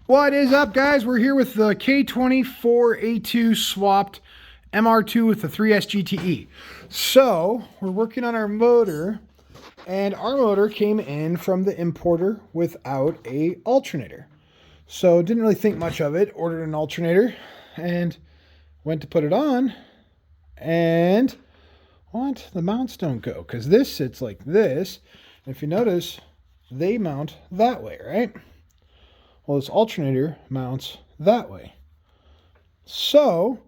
What is up, guys? We're here with the K24A2 swapped MR2 with the 3S GTE. So we're working on our motor, and our motor came in from the importer without a alternator. So didn't really think much of it, ordered an alternator and went to put it on, and what? The mounts don't go, because this sits like this. And if you notice, they mount that way, right? Well, this alternator mounts that way. So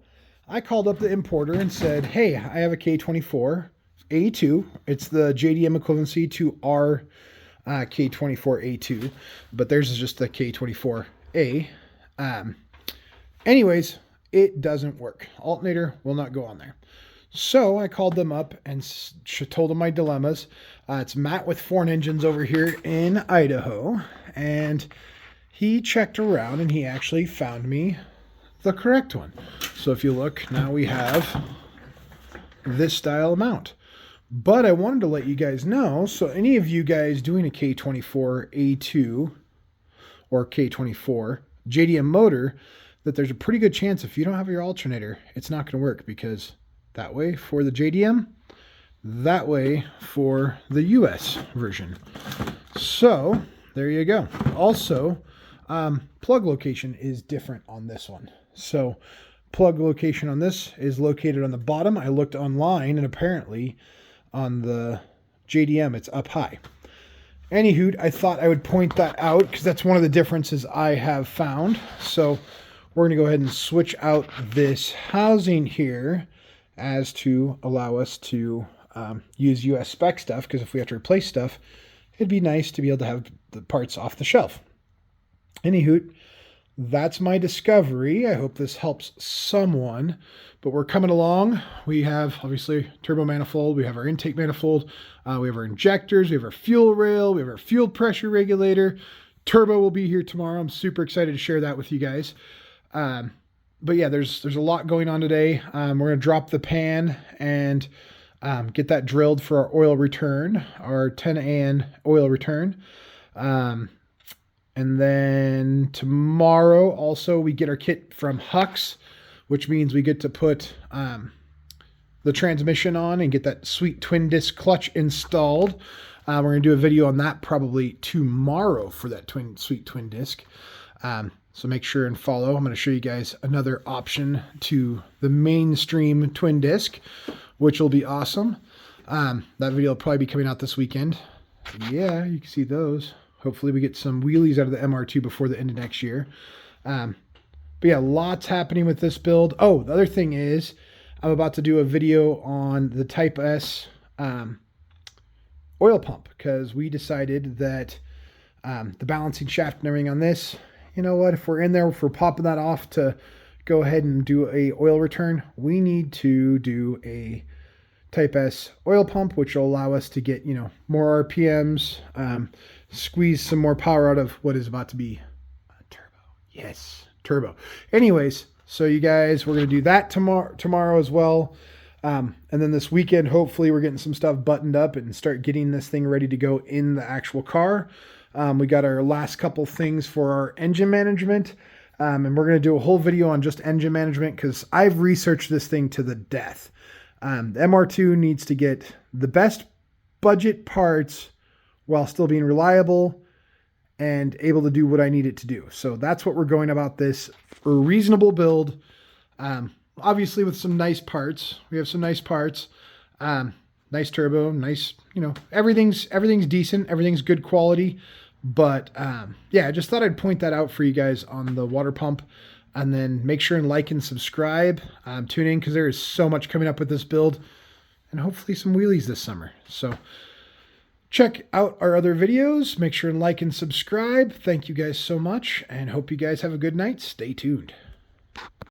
I called up the importer and said, hey, I have a K24A2. It's the JDM equivalency to our K24A2, but theirs is just the K24A. Anyways, it doesn't work. Alternator will not go on there. So I called them up and told them my dilemmas. It's Matt with Foreign Engines over here in Idaho, and he checked around and he actually found me the correct one. So if you look, now we have this style mount. But I wanted to let you guys know, so any of you guys doing a K24A2 or K24 JDM motor, that there's a pretty good chance if you don't have your alternator, it's not going to work, because that way for the JDM, that way for the US version. So there you go. Also, plug location is different on this one. So plug location on this is located on the bottom. I looked online, and apparently on the JDM it's up high. Anywho, I thought I would point that out because that's one of the differences I have found. So we're going to go ahead and switch out this housing here as to allow us to use US spec stuff, because if we have to replace stuff, it'd be nice to be able to have the parts off the shelf. Anywho, that's my discovery. I hope this helps someone, but we're coming along. We have obviously turbo manifold, we have our intake manifold, we have our injectors, we have our fuel rail, we have our fuel pressure regulator. Turbo will be here tomorrow. I'm super excited to share that with you guys. But yeah, there's a lot going on today. We're going to drop the pan and get that drilled for our oil return, our 10 AN oil return. And then tomorrow also we get our kit from Hux, which means we get to put the transmission on and get that sweet twin disc clutch installed. We're going to do a video on that probably tomorrow for that sweet twin disc. So make sure and follow. I'm going to show you guys another option to the mainstream twin disc, which will be awesome. That video will probably be coming out this weekend. Yeah, you can see those. Hopefully we get some wheelies out of the MR2 before the end of next year. But yeah, lots happening with this build. Oh, the other thing is I'm about to do a video on the Type S oil pump, because we decided that the balancing shaft and everything on this, you know what, if we're in there, if we're popping that off to go ahead and do a oil return, we need to do a Type S oil pump, which will allow us to get, you know, more RPMs, squeeze some more power out of what is about to be a turbo. Yes, turbo. Anyways, so you guys, we're going to do that tomorrow as well. And then this weekend, hopefully we're getting some stuff buttoned up and start getting this thing ready to go in the actual car. We got our last couple things for our engine management. And we're going to do a whole video on just engine management, because I've researched this thing to the death. The MR2 needs to get the best budget parts while still being reliable and able to do what I need it to do. So that's what we're going about this, for a reasonable build. Obviously with some nice parts. We have some nice parts. Nice turbo, nice, you know, everything's decent, everything's good quality. But yeah, I just thought I'd point that out for you guys on the water pump. And then make sure and like and subscribe. Tune in, because there is so much coming up with this build, and hopefully some wheelies this summer. So check out our other videos. Make sure and like and subscribe. Thank you guys so much, and hope you guys have a good night. Stay tuned.